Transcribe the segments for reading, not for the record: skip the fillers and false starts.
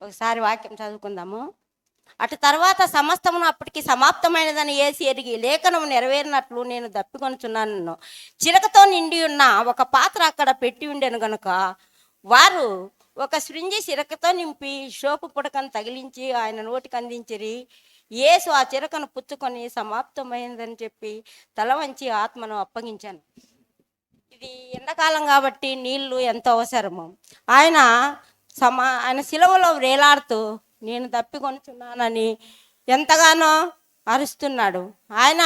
ఒకసారి వాక్యం చదువుకుందాము. అటు తర్వాత సమస్తమును అప్పటికి సమాప్తమైనదని యేసు ఎరిగి లేఖనము నెరవేరినట్లు నేను దప్పికొనుచున్నాను. చిలకతో నిండి ఉన్న ఒక పాత్ర అక్కడ పెట్టి ఉండెను గనుక వారు ఒక స్ప్రింజి చిరకతో నింపి షోపు పుడకను తగిలించి ఆయన నోటికి అందించిరి. యేసు ఆ చిరకను పుచ్చుకొని సమాప్తమైందని చెప్పి తల వంచి ఆత్మను అప్పగించాను. ఇది ఎండాకాలం కాబట్టి నీళ్లు ఎంతో అవసరము. ఆయన ఆయన శిలువలో వేలాడుతూ నేను దప్పికొనుచున్నానని ఎంతగానో అరుస్తున్నాడు. ఆయన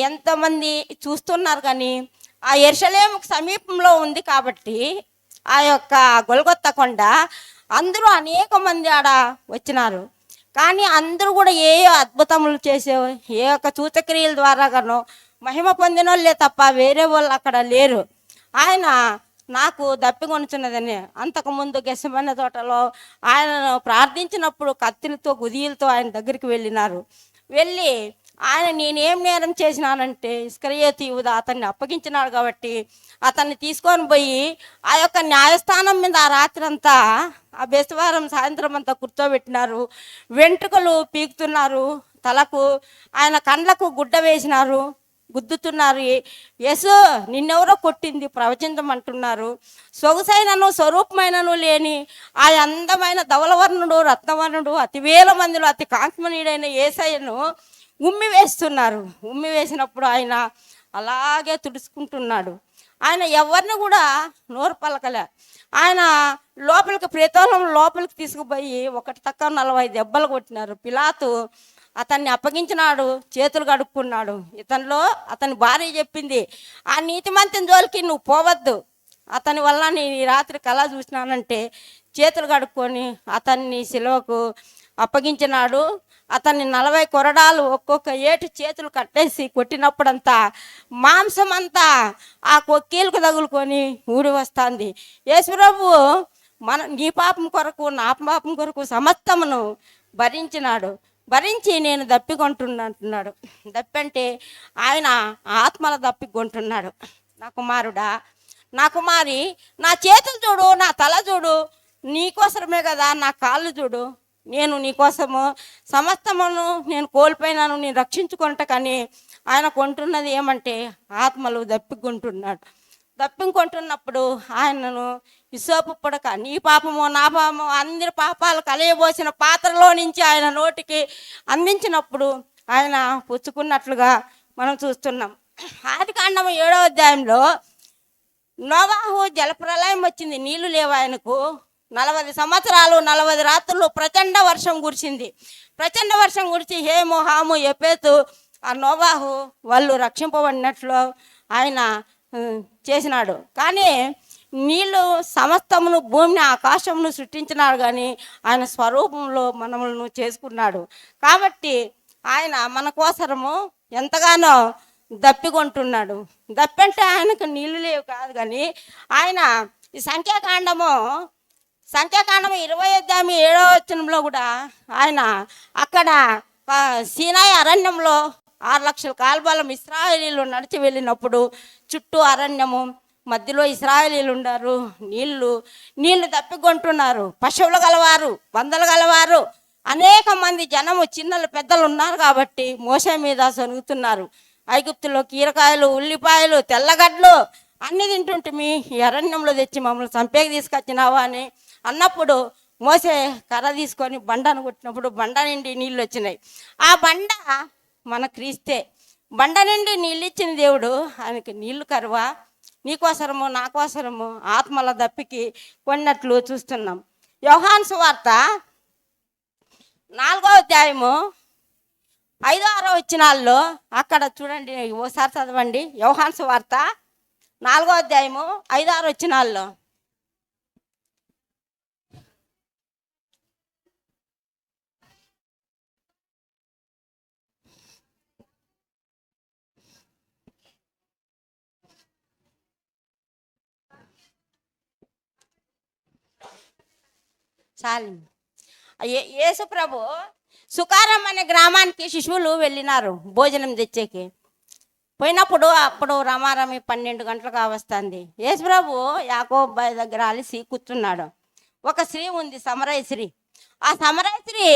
ఎంతమంది చూస్తున్నారు కానీ ఆ యెరూషలేముకు సమీపంలో ఉంది కాబట్టి ఆ యొక్క గొల్గొత్తా కొండ అందరూ అనేక మంది ఆడ వచ్చినారు. కానీ అందరూ కూడా ఏ అద్భుతములు చేసే ఏ యొక్క సూచక్రియల ద్వారా గానో మహిమ పొందిన వాళ్ళే తప్ప వేరే వాళ్ళు అక్కడ లేరు. ఆయన నాకు దప్పికొనుచున్నదని అంతకుముందు గెస్సెమనే తోటలో ఆయనను ప్రార్థించినప్పుడు కత్తిలతో గుదియలతో ఆయన దగ్గరికి వెళ్ళినారు. వెళ్ళి ఆయన నేనేం నేరం చేసినానంటే ఇస్కరియోతు యూదా అతన్ని అప్పగించినాడు కాబట్టి అతన్ని తీసుకొని పోయి ఆ యొక్క న్యాయస్థానం మీద ఆ రాత్రి అంతా ఆ బెస్తవారం సాయంత్రం అంతా కూర్చోబెట్టినారు. వెంట్రుకలు పీకుతున్నారు, తలకు ఆయన కండ్లకు గుడ్డ వేసినారు, గుద్దుతున్నారు. యేసు నిన్నెవరో కొట్టింది ప్రవచించమంటున్నారు. సొగసైనను స్వరూపమైనను లేని ఆ అందమైన ధవలవర్ణుడు రత్నవర్ణుడు అతివేల మందిలో అతి కాంతిమనీయుడైన యేసయ్యను ఉమ్మి వేస్తున్నారు. ఉమ్మి వేసినప్పుడు ఆయన అలాగే తుడుచుకుంటున్నాడు. ఆయన ఎవరిని కూడా నోరు పలకలే. ఆయన లోపలికి ప్రేతోలం లోపలికి తీసుకుపోయి ఒకటి తక్కువ 40 దెబ్బలు కొట్టినారు. పిలాతు అతన్ని అప్పగించినాడు, చేతులు కడుక్కున్నాడు. ఇతనిలో అతని భార్య చెప్పింది, ఆ నీతిమంతుని జోలికి నువ్వు పోవద్దు, అతని వల్ల నేను ఈ రాత్రి కళ చూసినానంటే చేతులు కడుక్కొని అతన్ని శిలువకు అప్పగించినాడు. అతన్ని 40 కొరడాలు ఒక్కొక్క ఏటు చేతులు కట్టేసి కొట్టినప్పుడంతా మాంసం అంతా ఆ కొక్కీలకు తగులుకొని ఊడి వస్తుంది. యేసుప్రభు నీ పాపం కొరకు నా పాపం కొరకు సమస్తమును భరించినాడు. భరించి నేను దప్పికొంటున్నాడు. దప్పంటే ఆయన ఆత్మల దప్పికొంటున్నాడు. నా కుమారుడా, నా కుమారి, నా చేతులు చూడు, నా తల చూడు, నీకోసమే కదా నా కాళ్ళు చూడు. నేను నీకోసము సమస్తమును నేను కోల్పోయినాను, నేను రక్షించుకుంటా. కానీ ఆయన కొంటున్నది ఏమంటే ఆత్మలు దప్పింకొంటున్నప్పుడు ఆయనను విసోపు పుడక నీ పాపము నా పాపము అందరి పాపాలు కలయబోసిన పాత్రలో నుంచి ఆయన నోటికి అందించినప్పుడు ఆయన పుచ్చుకున్నట్లుగా మనం చూస్తున్నాం. ఆదికాండము 7వ అధ్యాయంలో నోవాహు జలప్రలయం వచ్చింది, నీళ్లు లేవు ఆయనకు. 40 సంవత్సరాలు 40 రాత్రులు ప్రచండ వర్షం కురిసింది. ప్రచండ వర్షం కురిచి హేము హాము ఎపేతు ఆ నోవాహు వాళ్ళు రక్షింపబడినట్లు ఆయన చేసినాడు. కానీ నీళ్ళు సమస్తమును భూమిని ఆకాశమును సృష్టించినాడు, కానీ ఆయన స్వరూపంలో మనములను చేసుకున్నాడు. కాబట్టి ఆయన మన కోసరము ఎంతగానో దప్పికొంటున్నాడు. దప్పంటే ఆయనకు నీళ్ళు లేవు కాదు, కానీ ఆయన ఈ సంఖ్యాకాండము 20వ అధ్యాయం 7వ వచనంలో కూడా ఆయన అక్కడ సీనాయి అరణ్యంలో 6 లక్షల కాల్బలం ఇశ్రాయేలీలు నడిచి వెళ్ళినప్పుడు చుట్టూ అరణ్యము, మధ్యలో ఇశ్రాయేలీలు ఉన్నారు. నీళ్లు దప్పికొంటున్నారు. పశువులు గలవారు, బందలు గలవారు, అనేక మంది జనము చిన్నలు పెద్దలు ఉన్నారు కాబట్టి మోసే మీద సొనుగుతున్నారు. ఐగుప్తులో కీరకాయలు, ఉల్లిపాయలు, తెల్లగడ్డలు అన్ని తింటుంటే ఈ అరణ్యంలో తెచ్చి మమ్మల్ని చంపేకి తీసుకొచ్చినావా అని అన్నప్పుడు మోసే కర్ర తీసుకొని బండను కొట్టినప్పుడు బండ నిండి నీళ్ళు వచ్చినాయి. ఆ బండ మన క్రీస్తే. బండ నిండి నీళ్ళు ఇచ్చిన దేవుడు ఆయనకి నీళ్లు కరువా? నీకోసరము నాకోసరము ఆత్మల దప్పికి కొన్నట్లు చూస్తున్నాం. యోహాను సువార్త 4వ అధ్యాయము 5-6 వచనాల్లో అక్కడ చూడండి, ఓసారి చదవండి. యోహాను సువార్త 4వ అధ్యాయము 5-6 వచనాల్లో చాలు. యేసు ప్రభు సుకారం అనే గ్రామానికి శిశువులు వెళ్ళినారు భోజనం తెచ్చేకి. అప్పుడు రమారమి 12 గంటలకు వస్తుంది. యేసు ప్రభు యాకోబు బావి దగ్గర అలిసి కూర్చున్నాడు. ఒక స్త్రీ ఉంది, సమరయ స్త్రీ. ఆ సమరయ స్త్రీ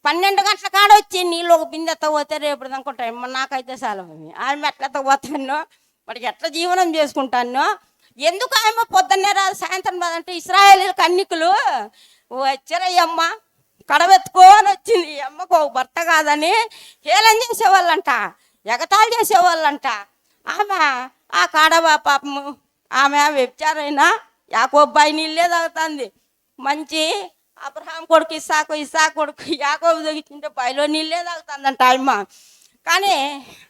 12 గంటల కాడ వచ్చి నీళ్ళు ఒక బిందె ఎత్తపోతే రేపు అనుకుంటాయి, నాకైతే చాలా ఆమె ఎట్లా ఎత్తపోతానో, వాడికి ఎట్లా జీవనం చేసుకుంటానో. ఎందుకు ఆమె పొద్దున్నే రాదు సాయంత్రం రాదంటే ఇశ్రాయేలు కన్నికలు వచ్చారయ్యమ్మ, కడవెత్తుకొని వచ్చింది. ఈ అమ్మకు ఒక భర్త కాదని హేళన చేసేవాళ్ళంట, ఎగతాళి చేసేవాళ్ళంట. ఆమె ఆ కాడవా పాపము, ఆమె వ్యభిచారైనా యాకోబ్బాయి నీళ్ళే తాగుతుంది. మంచి అబ్రహాం కొడుకు ఇస్సాకు, ఇస్సాకు కొడుకు యాకోబు తగ్గించుంటే బాయిలో నీళ్ళే తాగుతుందంట అమ్మ. కానీ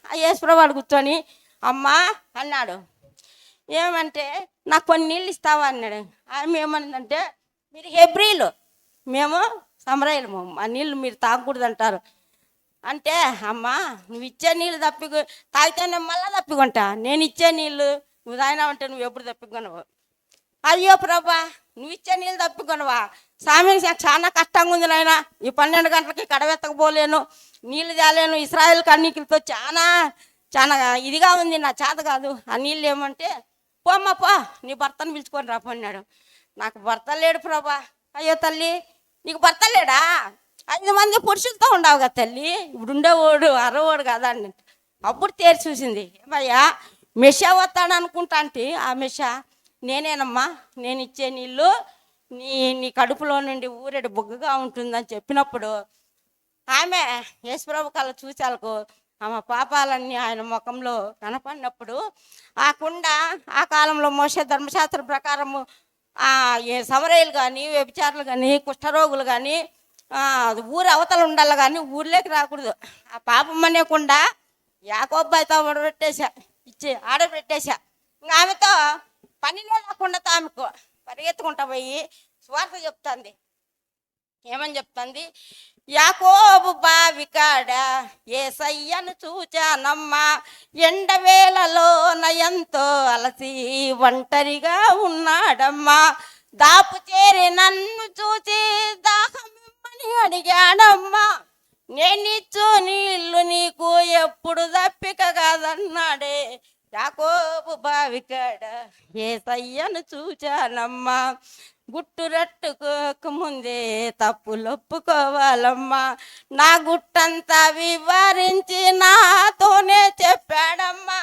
ఆ యేసుప్రభువు కూర్చొని అమ్మా అన్నాడు. ఏమంటే నాకు కొన్ని నీళ్ళు ఇస్తావా అన్నాడు. ఆమె ఏమనిందంటే, మీరు హెబ్రీలు, మేము సమరయులము, ఆ నీళ్ళు మీరు తాగకూడదు అంటారు. అంటే అమ్మా నువ్వు ఇచ్చే నీళ్ళు తాగితే నేను మళ్ళీ తప్పికొంటా, నేను ఇచ్చే నీళ్ళు నువ్వు తాగినావంటే నువ్వు ఎప్పుడు తప్పికొనవు. అయ్యో ప్రభా నువ్వు ఇచ్చే నీళ్ళు తప్పికొనవా, సామెన్ చాలా కష్టంగా ఉంది నాయన, ఈ 12 గంటలకి కడవెత్తకపోలేను, నీళ్ళు తేలేను, ఇశ్రాయేలు కన్నీకులతో చాలా చాలా ఇదిగా ఉంది, నా చేత కాదు. ఆ నీళ్ళు ఏమంటే పోమ్మా పో నీ భర్తను పిలుచుకొని రాపన్నాడు. నాకు భర్త లేడు ప్రభా. అయ్యో తల్లి నీకు భర్త లేడా, 5 మంది పురుషులతో ఉండవు కదా తల్లి, ఇప్పుడు ఉండేవాడు అరవోడు కదా అని. అప్పుడు తేరి చూసింది, ఏమయ్యా మెషా వస్తాడు అనుకుంటా అంటే, ఆ మెషా నేనేనమ్మా, నేను ఇచ్చే నీళ్ళు నీ నీ కడుపులో నుండి ఊరేడు బొగ్గగా ఉంటుందని చెప్పినప్పుడు ఆమె యేసుప్రభు కళ్ళ చూసాలకు ఆమె పాపాలన్నీ ఆయన ముఖంలో కనపడినప్పుడు ఆ కుండ ఆ కాలంలో మోషే ధర్మశాస్త్రం ప్రకారము సమరయులు కానీ వ్యభిచారులు కానీ కుష్ఠరోగులు కానీ ఊరు అవతల ఉండాలి కానీ ఊర్లోకి రాకూడదు. ఆ పాపం అనేకుండా యాకోబ్బాయితో ఆడబెట్టేశా. ఇంకా ఆమెతో పని లేకుండా ఆమెకు పరిగెత్తుకుంటా పోయి స్వార్థ చెప్తుంది. ఏమని చెప్తుంది, యాకోబు బావి కాడ యేసయ్యను చూచానమ్మా, ఎండవేళలోన ఎంతో అలసి ఒంటరిగా ఉన్నాడమ్మా, దాపు చేరి నన్ను చూసి దాహమిమ్మని అడిగాడమ్మా, నేనిచ్చు నీళ్ళు నీకు ఎప్పుడు దప్పిక కాదన్నాడే, యాకోబు బావి కాడ యేసయ్యను చూచానమ్మా, గుట్టురట్టుకోక ముందే తప్పులొప్పుకోవాలమ్మా, నా గుట్టంతా వివరించి నాతోనే చెప్పాడమ్మా,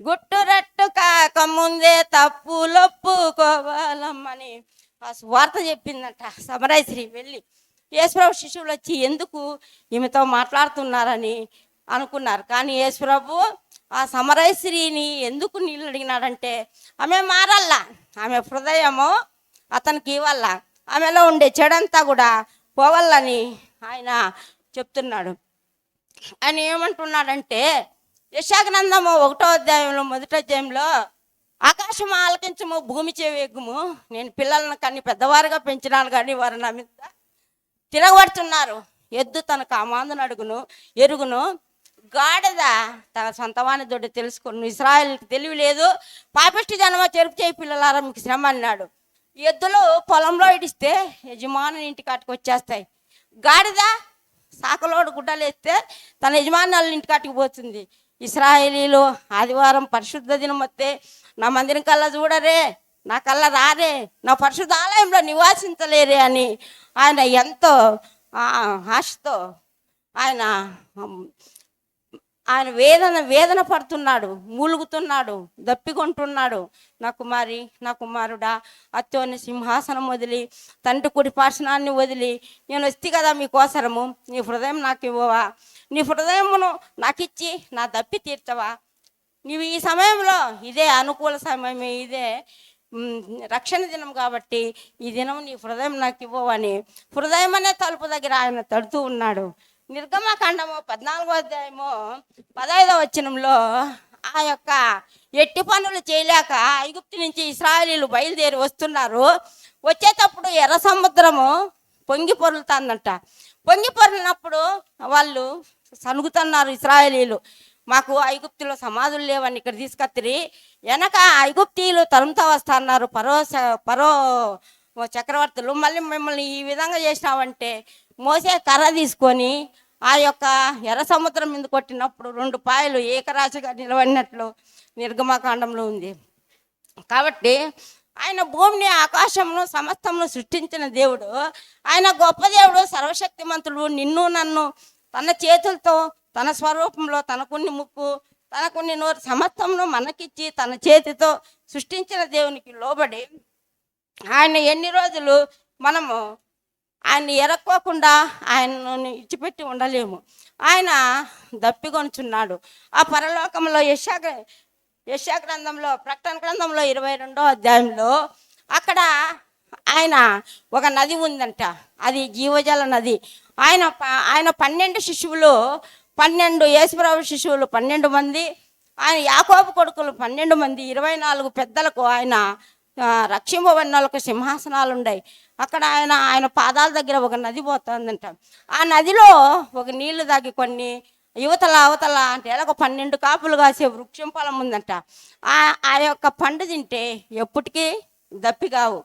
గుట్టురట్టు కాకముందే తప్పులొప్పుకోవాలమ్మని ఆ స్వార్థ చెప్పిందంట సమరయ స్త్రీ. వెళ్ళి యేసుప్రభు శిష్యులు వచ్చి ఎందుకు ఈమెతో మాట్లాడుతున్నారని అనుకున్నారు. కానీ యేసుప్రభు ఆ సమరయ స్త్రీని ఎందుకు నీళ్ళు అడిగినాడంటే, ఆమె మారల్లా, ఆమె హృదయము అతనికి ఇవ్వాల, ఆమెలో ఉండే చెడంతా కూడా పోవాలని ఆయన చెప్తున్నాడు. ఆయన ఏమంటున్నాడంటే యెషయా-గ్రంథము 1వ అధ్యాయంలో 1వ అధ్యాయంలో, ఆకాశం ఆలకించము భూమి చెవేగుము, నేను పిల్లలను కానీ పెద్దవారుగా పెంచినాను కానీ వారు నా మీద తిరగబడుతున్నారు. ఎద్దు తన కామాందును ఎరుగును, గాడిద తన సొంతవాని దొడ్డి తెలుసుకుని, ఇశ్రాయేలుకి తెలివి లేదు, పాపిష్టి జనమ చెరుపు చేయి పిల్లలారా మీకు శ్రమ అన్నాడు. ఎద్దులు పొలంలో ఇడిస్తే యజమాని ఇంటి కాటికి వచ్చేస్తాయి, గాడిద సాకలోడు గుడ్డలు వేస్తే తన యజమాని వాళ్ళ ఇంటి కాటికి పోతుంది. ఇశ్రాయేలీలు ఆదివారం పరిశుద్ధ దినం వస్తే నా మందిరం కల్లా చూడరే, నా కల్లా రారే, నా పరిశుద్ధ ఆలయంలో నివాసించలేరే అని ఆయన ఎంతో ఆశతో ఆయన వేదన పడుతున్నాడు, మూలుగుతున్నాడు, దప్పికొంటున్నాడు. నా కుమారి, నా కుమారుడా, అత్తోని సింహాసనం వదిలి తండ్రి కుడి పార్శ్వనాన్ని వదిలి నేను వస్తే కదా మీకోసరము, నీ హృదయం నాకు ఇవ్వవా, నీ హృదయమును నాకు ఇచ్చి నా దప్పి తీర్చవా, నీవు ఈ సమయంలో ఇదే అనుకూల సమయమే, ఇదే రక్షణ దినం కాబట్టి ఈ దినం నీ హృదయం నాకు ఇవ్వవని హృదయం అనే తలుపు దగ్గర ఆయన తడుతూ ఉన్నాడు. నిర్గమకాండము 14వ అధ్యాయము 15వ వచనంలో ఆ యొక్క ఎట్టి పనులు చేయలేక ఐగుప్తు నుంచి ఇశ్రాయేలీలు బయలుదేరి వస్తున్నారు. వచ్చేటప్పుడు ఎర్ర సముద్రము పొంగి పొరులుతుందంట. పొంగి పొరిలినప్పుడు వాళ్ళు సనుగుతున్నారు ఇశ్రాయేలీలు, మాకు ఐగుప్తులో సమాధులు లేవని ఇక్కడ తీసుకొత్తిరి, వెనక ఐగుప్తీయులు తరుముతా వస్తున్నారు పరో చక్రవర్తులు, మళ్ళీ మిమ్మల్ని ఈ విధంగా చేసినావంటే మోసే కర్ర తీసుకొని ఆ యొక్క ఎర్ర సముద్రం మీద కొట్టినప్పుడు 2 పాయలు ఏకరాశిగా నిలబడినట్లు నిర్గమకాండంలో ఉంది. కాబట్టి ఆయన భూమిని ఆకాశమును సమస్తమును సృష్టించిన దేవుడు, ఆయన గొప్ప దేవుడు, సర్వశక్తిమంతుడు. నిన్ను నన్ను తన చేతులతో, తన స్వరూపంలో, తనకున్ని ముక్కు, తనకున్ని నోరు సమస్తమును మనకిచ్చి తన చేతితో సృష్టించిన దేవునికి లోబడి ఆయన ఎన్ని రోజులు మనము ఆయన్ని ఎరక్కోకుండా ఆయనను ఇచ్చిపెట్టి ఉండలేము. ఆయన దప్పికొనుచున్నాడు. ఆ పరలోకంలో యెషయా గ్రంథంలో, ప్రకటన గ్రంథంలో 22వ అధ్యాయంలో అక్కడ ఆయన ఒక నది ఉందంట. అది జీవజల నది. ఆయన 12 శిశువులు, 12 యేసుప్రభు శిశువులు 12 మంది, ఆయన యాకోబు కొడుకులు 12 మంది, 24 పెద్దలకు ఆయన రక్షింపబడిన వాళ్ళకు సింహాసనాలు ఉన్నాయి. అక్కడ ఆయన పాదాల దగ్గర ఒక నది పోతుందంట. ఆ నదిలో ఒక నీళ్లు తాగి కొన్ని యువతల అవతల అంటే ఒక 12 కాపులు కాసే వృక్షం పొలం ఉందంట. ఆ యొక్క పండు తింటే ఎప్పటికీ దప్పి కావు.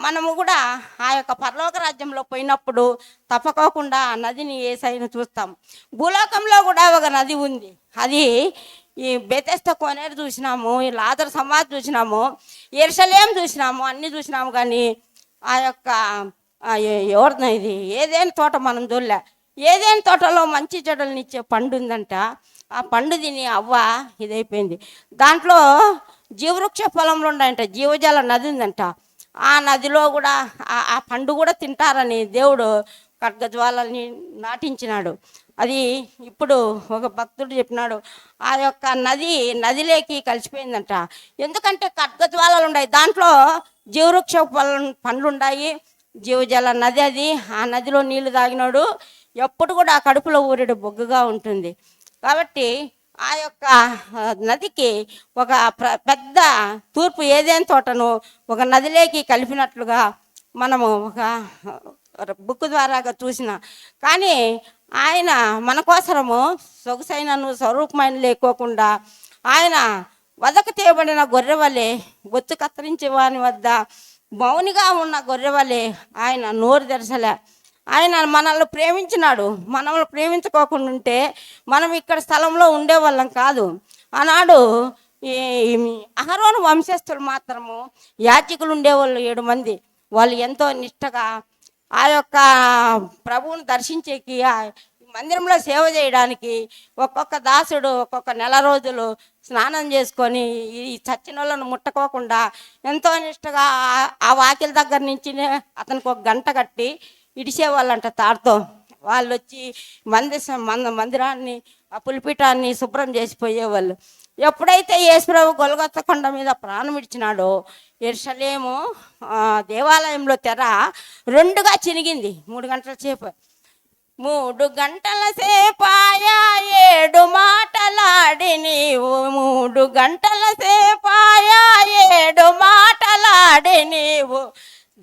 మనము కూడా ఆ యొక్క పరలోక రాజ్యంలో పోయినప్పుడు తప్పకోకుండా ఆ నదిని యేసయ్యను చూస్తాం. భూలోకంలో కూడా ఒక నది ఉంది. అది ఈ బెతెస్దా కోనేరు చూసినాము, ఈ లాజరు సమాధి చూసినాము, యెరూషలేం చూసినాము, అన్నీ చూసినాము. కానీ ఆ యొక్క ఎవరిన ఇది ఏదేని తోట మనం చూడలే. ఏదేని తోటలో మంచి చెడులనిచ్చే పండు ఉందంట. ఆ పండు తిని అవ్వ ఇదైపోయింది. దాంట్లో జీవవృక్ష పొలంలో ఉన్నాయంట, జీవజల నది ఉందంట. ఆ నదిలో కూడా ఆ పండు కూడా తింటారని దేవుడు ఖడ్గజ్వాలని నాటించినాడు. అది ఇప్పుడు ఒక భక్తుడు చెప్పినాడు, ఆ యొక్క నదిలోకి కలిసిపోయిందంట. ఎందుకంటే ఖడ్గజ్వాలలు ఉన్నాయి, దాంట్లో జీవవృక్ష పండ్లు ఉన్నాయి, జీవజల నది అది. ఆ నదిలో నీళ్లు తాగినాడు ఎప్పుడు కూడా ఆ కడుపులో ఊరేడు బొగ్గుగా ఉంటుంది. కాబట్టి ఆ యొక్క నదికి ఒక పెద్ద తూర్పు ఏదేని తోటను ఒక నదిలోకి కలిపినట్లుగా మనము ఒక బుక్ ద్వారాగా చూసిన. కానీ ఆయన మన కోసరము సొగసైనను స్వరూపమైన లేకోకుండా ఆయన వదకు తీయబడిన గొర్రె వలె, బొత్తు కత్తిరించే వాని వద్ద మౌనిగా ఉన్న గొర్రె వలె ఆయన నోరు తెరచలే. ఆయన మనల్ని ప్రేమించినాడు. మనల్ని ప్రేమించుకోకుండా ఉంటే మనం ఇక్కడ స్థలంలో ఉండేవాళ్ళం కాదు. ఆనాడు ఈ అహరోను వంశస్థులు మాత్రము యాజకులు ఉండేవాళ్ళు 7 మంది. వాళ్ళు ఎంతో నిష్టగా ఆ యొక్క ప్రభువును దర్శించేకి, మందిరంలో సేవ చేయడానికి ఒక్కొక్క దాసుడు ఒక్కొక్క నెల రోజులు స్నానం చేసుకొని ఈ చచ్చిన వాళ్ళను ముట్టకోకుండా ఎంతో నిష్టగా ఆ వాకిల దగ్గర నుంచి అతనికి ఒక గంట కట్టి ఇడిసేవాళ్ళంట తాడుతో. వాళ్ళు వచ్చి మందిరాన్ని, ఆ పులిపీఠాన్ని శుభ్రం చేసిపోయేవాళ్ళు. ఎప్పుడైతే యేసుప్రభు గొల్గొతా కొండ మీద ప్రాణం ఇచ్చినాడో యెరూషలేము దేవాలయంలో తెర 2గా చినిగింది. 3 గంటల సేపు, 3 గంటల సేపాయా 7 మాటలాడి నీవు, 3 గంటల సేపాయా 7 మాటలాడి నీవు,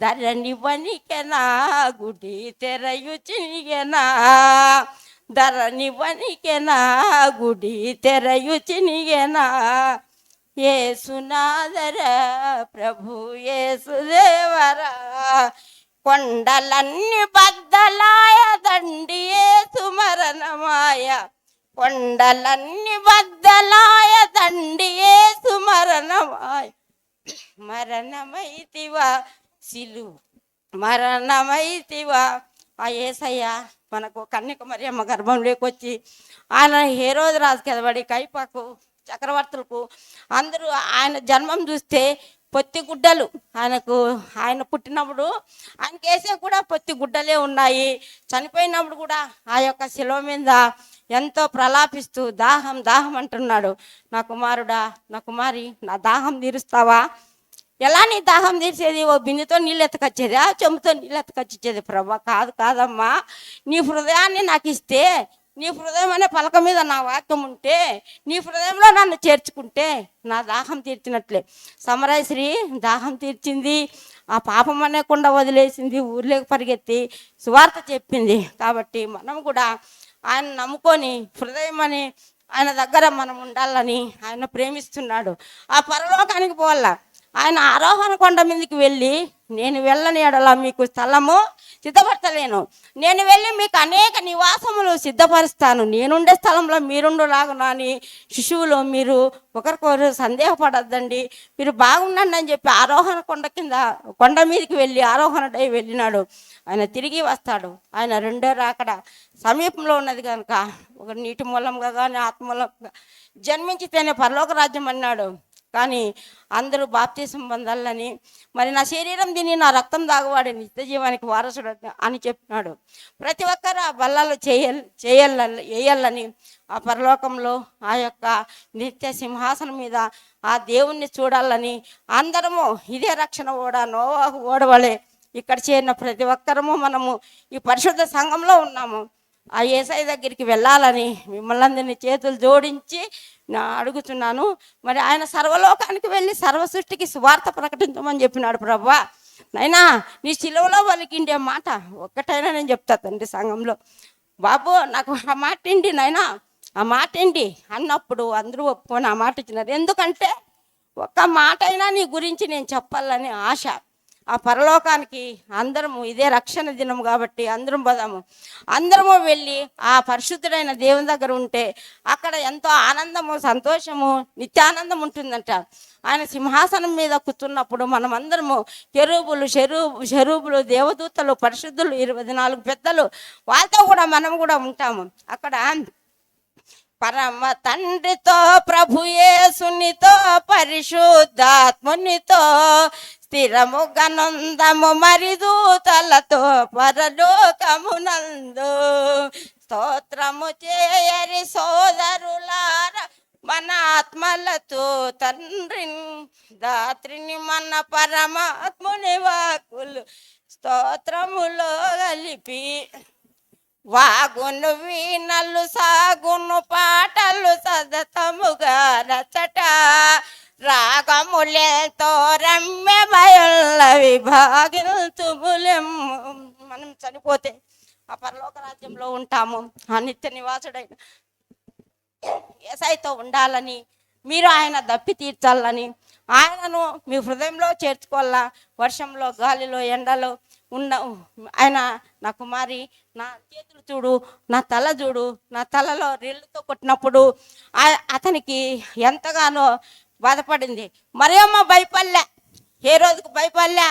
ధరణి వణికెనా గుడి తెరయు చినిగెనా, ధరణి వణికెనా గుడి తెరయు చినిగెనా, యేసునాథర ప్రభు యేసుదేవరా, కొండలన్నీ బద్దలాయ దండి యేసు మరణమాయ, కొండలన్నీ బద్దలాయ దండి యేసు మరణమాయ, మరణమైతివా సిలువ మరణమైతివా. ఆ యేసయ్య మనకు కన్యక మరియమ్మ గర్భంలోకి వచ్చి ఆయన హేరోదు రాజు కెదబడి కైపాకు చక్రవర్తులకు అందరూ ఆయన జన్మం చూస్తే పొత్తి గుడ్డలు ఆయన పుట్టినప్పుడు ఆయనకి వేసే కూడా పొత్తి గుడ్డలే ఉన్నాయి. చనిపోయినప్పుడు కూడా ఆ యొక్క శిలువ మీద ఎంతో ప్రలాపిస్తూ దాహం దాహం అంటున్నాడు. నా కుమారుడా, నా కుమారి, నా దాహం తీరుస్తావా? ఎలా నీ దాహం తీర్చేది? ఓ బిందెతో నీళ్ళు ఎత్తకొచ్చేదా, చెంబుతో నీళ్ళు ఎత్తకొచ్చేది? ప్రభా కాదమ్మా, నీ హృదయాన్ని నాకు ఇస్తే, నీ హృదయం అనే పలక మీద నా వాక్యం ఉంటే, నీ హృదయంలో నన్ను చేర్చుకుంటే నా దాహం తీర్చినట్లే. సమరయశ్రీ దాహం తీర్చింది, ఆ పాపం అనేకుండా వదిలేసింది, ఊర్లోకి పరిగెత్తి సువార్త చెప్పింది. కాబట్టి మనం కూడా ఆయన నమ్ముకొని హృదయం అని ఆయన దగ్గర మనం ఉండాలని ఆయన ప్రేమిస్తున్నాడు. ఆ పరలోకానికి పోవాల. ఆయన ఆరోహణ కొండ మీదకి వెళ్ళి, నేను వెళ్ళని ఎడల మీకు స్థలము సిద్ధపరచలేను. నేను వెళ్ళి మీకు అనేక నివాసములు సిద్ధపరుస్తాను, నేనుండే స్థలంలో మీరుండులాగునా అని శిశువులు మీరు ఒకరికొకరు సందేహపడద్దండి, మీరు బాగుండండి అని చెప్పి ఆరోహణ కొండ మీదకి వెళ్ళి ఆరోహణడై వెళ్ళినాడు. ఆయన తిరిగి వస్తాడు. ఆయన రెండో రాకడ సమీపంలో ఉన్నది కనుక ఒక నీటి మూలంగా కానీ ఆత్మ మూలంగా జన్మించితేనే పరలోక రాజ్యం అన్నాడు. కానీ అందరూ బాప్తీసం పొందాలని, మరి నా శరీరం తిని నా రక్తం తాగువాడు నిత్య జీవానికి వారసుడు అని చెప్పినాడు. ప్రతి ఒక్కరు ఆ బల్లలో వేయాలని, ఆ పరలోకంలో ఆ యొక్క నిత్య సింహాసనం మీద ఆ దేవుణ్ణి చూడాలని అందరము ఇదే రక్షణ నోవాహు ఓడవలే ఇక్కడ చేరిన ప్రతి ఒక్కరము మనము ఈ పరిశుద్ధ సంఘంలో ఉన్నాము. ఆ యేసయ్య దగ్గరికి వెళ్ళాలని మిమ్మల్ని అందరినీ చేతులు జోడించి అడుగుతున్నాను. మరి ఆయన సర్వలోకానికి వెళ్ళి సర్వ సృష్టికి సువార్త ప్రకటించమని చెప్పినాడు. ప్రభువా నైనా నీ సిలువలో పలికిండే మాట ఒక్కటైనా నేను చెప్తా తండ్రి సంఘంలో, బాబు నాకు ఆ మాట ఏంటి నైనా, ఆ మాట ఏంటి అన్నప్పుడు అందరూ ఒప్పుకొని ఆ మాట ఇచ్చినారు. ఎందుకంటే ఒక్క మాట అయినా నీ గురించి నేను చెప్పాలని ఆశ. ఆ పరలోకానికి అందరము ఇదే రక్షణ దినం కాబట్టి అందరం పోదాము. అందరము వెళ్ళి ఆ పరిశుద్ధుడైన దేవుని దగ్గర ఉంటే అక్కడ ఎంతో ఆనందము, సంతోషము, నిత్యానందం ఉంటుందంట. ఆయన సింహాసనం మీద కూర్చున్నప్పుడు మనం అందరము షరూబులు, దేవదూతలు, పరిశుద్ధులు, 24 పెద్దలు వాళ్ళతో కూడా మనం కూడా ఉంటాము. అక్కడ పరమ తండ్రితో, ప్రభు యేసునితో, పరిశుద్ధాత్మునితో స్థిరము గనందము మరి దూతలతో పరలోకమునందు స్తోత్రము చేయరి సోదరులార మన ఆత్మలతో తండ్రిని దాత్రిని మన పరమాత్ముని వాక్కులు స్తోత్రములో కలిపి వాగును వీణలు సాగును పాటలు సదతముగా రచట రాగములతో రమ్యమయుల విభాగిల్తుములెమ్ము. మనం చనిపోతే ఆ పరలోక రాజ్యంలో ఉంటాము. ఆ నిత్య నివాసుడైన యేసయ్యతో ఉండాలని, మీరు ఆయన దప్పి తీర్చాలని, ఆయనను మీ హృదయంలో చేర్చుకోవాలా. వర్షంలో, గాలిలో, ఎండలో ఉన్న ఆయన నా కుమారి, నా చేతులు చూడు, నా తల చూడు, నా తలలో రిళ్ళతో కొట్టినప్పుడు అతనికి ఎంతగానో బాధపడింది. మరియమ్మ భయపడలే, ఏ రోజుకు భయపడలే,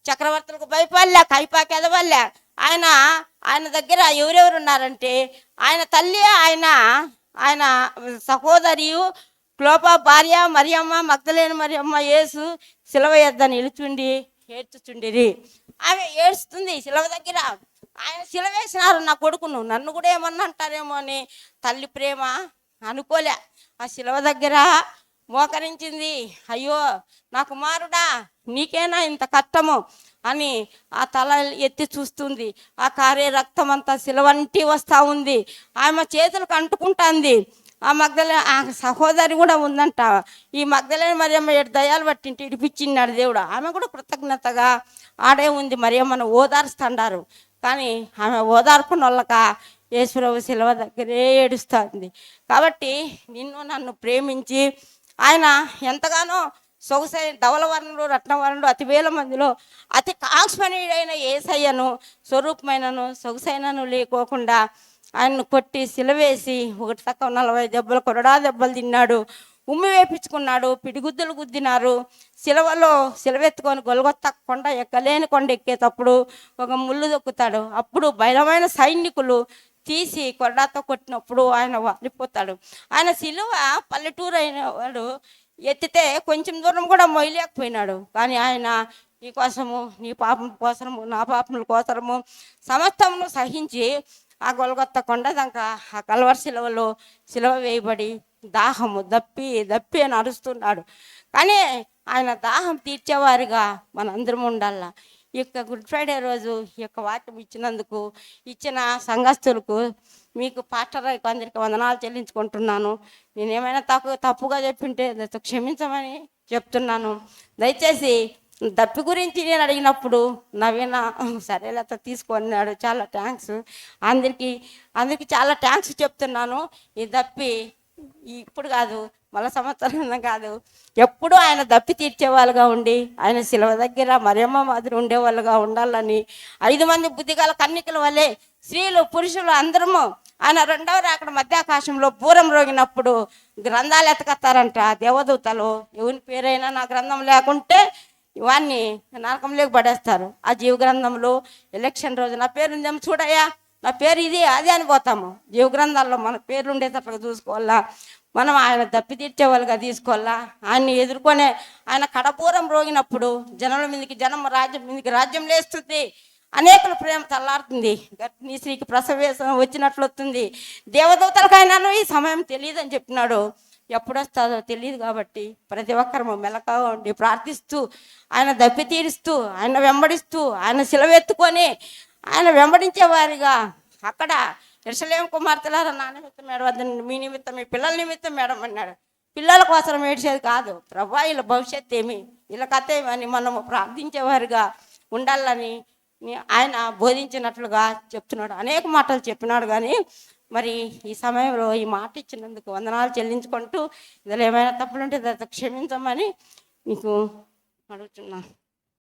చక్రవర్తులకు భయపడలే, కైపాకి ఎదవల్లే. ఆయన దగ్గర ఎవరెవరు ఉన్నారంటే ఆయన తల్లి, ఆయన సహోదరియు క్లోపా భార్య మరియమ్మ, మగ్దలేని మరియమ్మ యేసు సిలువ యొద్ద నిలుచుండి ఏడ్చుచుండిరి. ఆమె ఏడుస్తుంది సిలువ దగ్గర. ఆయన సిలువ వేసినారు నా కొడుకును, నన్ను కూడా ఏమన్నా అంటారేమో అని తల్లి ప్రేమ అనుకోలే. ఆ సిలువ దగ్గర మోకరించింది. అయ్యో నా కుమారుడా, నీకేనా ఇంత కష్టము అని ఆ తల ఎత్తి చూస్తుంది. ఆ కారే రక్తం అంతా సిలువంటి వస్తూ ఉంది. ఆమె చేతులకు అంటుకుంటుంది. ఆ సహోదరి కూడా ఉందంట. ఈ మగ్దలేని మరియమ్మ 7 దయ్యాలు పట్టింటి ఇడిపించిన్నాడు దేవుడు. ఆమె కూడా కృతజ్ఞతగా ఆడే ఉంది. మరియమ్మను ఓదార్స్తాండారు. కానీ ఆమె ఓదార్పు నొల్లక యేసుప్రభు సిలువ దగ్గరే ఏడుస్తుంది. కాబట్టి నిన్ను నన్ను ప్రేమించి ఆయన ఎంతగానో సొగసైన ధవలవర్ణులు, రత్నవర్ణులు, అతి వేల మందిలో అతి కాంక్షణీయుడైన యేసయ్యను స్వరూపమైనను సొగసైనను లేకోకుండా ఆయన్ను కొట్టి సిలవేసి 1 దెబ్బలు, కొరడా దెబ్బలు తిన్నాడు. ఉమ్మి వేపించుకున్నాడు, పిడిగుద్దులు గుద్దినారు. సిలవెత్తుకొని గొల్గొత్త కొండ ఎక్కలేని కొండ ఎక్కేటప్పుడు ఒక ముళ్ళు దొక్కుతాడు. అప్పుడు బలమైన సైనికులు తీసి కొరడాతో కొట్టినప్పుడు ఆయన వాడిపోతాడు. ఆయన సిలువ పల్లెటూరు అయిన వాడు ఎత్తితే కొంచెం దూరం కూడా మొయ్యలేకపోయినాడు. కానీ ఆయన నీ కోసము, నీ పాపం కోసము, నా పాపముల కోసము సమస్తమును సహించి ఆ గొల్గొత్త కొండ దాకా ఆ కల్వరి సిలువ వేయబడి దాహము దప్పి అని అరుస్తున్నాడు. కానీ ఆయన దాహం తీర్చేవారిగా మనందరం ఉండాల. ఈ యొక్క గుడ్ ఫ్రైడే రోజు ఈ యొక్క వాక్యం ఇచ్చిన సంఘస్థులకు, మీకు పాస్టర్ అందరికీ వందనాలు చెల్లించుకుంటున్నాను. నేనేమైనా తప్పుగా చెప్పింటే క్షమించమని చెప్తున్నాను. దయచేసి దప్పి గురించి నేను అడిగినప్పుడు నవీన సరేలేత తీసుకున్నాడు. చాలా థ్యాంక్స్. అందరికీ చాలా థ్యాంక్స్ చెప్తున్నాను. ఈ దప్పి ఇప్పుడు కాదు, మళ్ళా సంవత్సరం కాదు, ఎప్పుడూ ఆయన దప్పి తీర్చేవాళ్ళుగా ఉండి ఆయన శిలువ దగ్గర మరియమ్మ మాదిరి ఉండేవాళ్ళుగా ఉండాలని 5 మంది బుద్ధిగల కన్నికల వలె స్త్రీలు పురుషులు అందరము ఆయన రెండవ రాకడ మధ్యాకాశంలో బూరం రోగినప్పుడు గ్రంథాలు ఎతకత్తారంట దేవదూతలు. ఎవరి పేరైనా నా గ్రంథం లేకుంటే ఇవన్నీ నరకంలోకి పడేస్తారు. ఆ జీవ గ్రంథంలో ఎలక్షన్ రోజు నా పేరు ఉందేమో చూడయ్యా, నా పేరు ఇది అది అని పోతాము. జీవ గ్రంథాల్లో మన పేర్లు ఉండేటట్లుగా చూసుకోవాలా, మనం ఆయన దప్పి తీర్చేవాళ్ళుగా తీసుకోవాలా. ఆయన్ని ఎదుర్కొనే ఆయన కడపూరం రోగినప్పుడు జనముల మీదకి జనం, రాజ్యం మీదకి రాజ్యం లేస్తుంది, అనేకుల ప్రేమ తల్లారుతుంది, గర్భిణీ స్త్రీకి ప్రసవేశం వచ్చినట్లు వస్తుంది. దేవదూతలకైనాను ఈ సమయం తెలియదు అని చెప్పినాడు. ఎప్పుడు వస్తుందో తెలియదు కాబట్టి ప్రతి ఒక్కరు మెలకువగా ఉండి ప్రార్థిస్తూ ఆయన దప్పి తీరుస్తూ ఆయన వెంబడిస్తూ ఆయన సిలువెత్తుకొని ఆయన వెంబడించే వారిగా అక్కడ యెరూషలేము కుమార్తెలారా నా నిమిత్తం ఏడవద్దండి, మీ నిమిత్తం మీ పిల్లల నిమిత్తం ఏడమన్నాడు. పిల్లల కోసం ఏడ్చేది కాదు, ప్రభా వీళ్ళ భవిష్యత్తు ఏమి, వీళ్ళ కథ ఏమని మనము ప్రార్థించేవారిగా ఉండాలని ఆయన బోధించినట్లుగా చెప్తున్నాడు. అనేక మాటలు చెప్పినాడు. కానీ మరి ఈ సమయంలో ఈ మాట ఇచ్చినందుకు వందనాలు చెల్లించుకుంటూ ఇందులో ఏమైనా తప్పులుంటే క్షమించమని మీకు అడుగుతున్నాను.